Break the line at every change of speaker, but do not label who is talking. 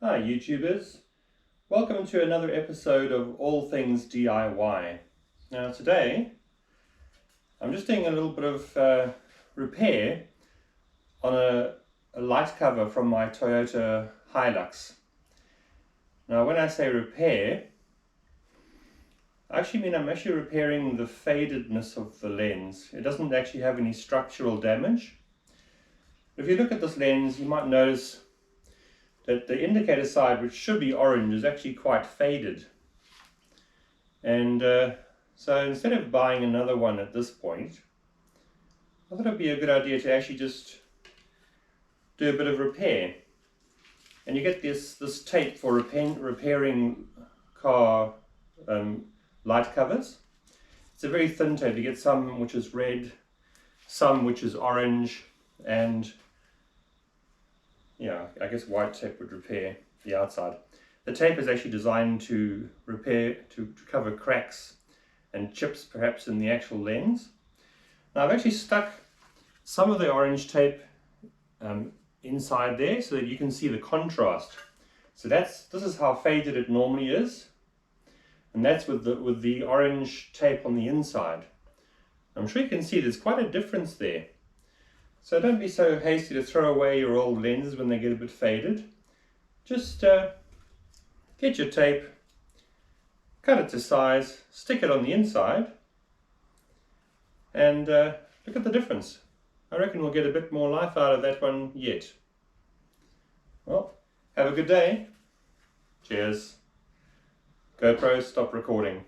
Hi YouTubers, welcome to another episode of All Things DIY. Now today I'm just doing a little bit of repair on a light cover from my Toyota Hilux. Now when I say repair, I actually mean I'm actually repairing the fadedness of the lens. It doesn't actually have any structural damage. If you look at this lens, you might notice that the indicator side, which should be orange, is actually quite faded. And so instead of buying another one at this point, I thought it would be a good idea to actually just do a bit of repair. And you get this tape for repairing car light covers. It's a very thin tape. You get some which is red, some which is orange, and yeah, I guess white tape would repair the outside. The tape is actually designed to repair, to cover cracks and chips perhaps in the actual lens. Now I've actually stuck some of the orange tape inside there so that you can see the contrast. So this is how faded it normally is, and that's with the orange tape on the inside. I'm sure you can see there's quite a difference there. So don't be so hasty to throw away your old lenses when they get a bit faded. Just get your tape, cut it to size, stick it on the inside, and look at the difference. I reckon we'll get a bit more life out of that one yet. Well, have a good day. Cheers. GoPro, stop recording.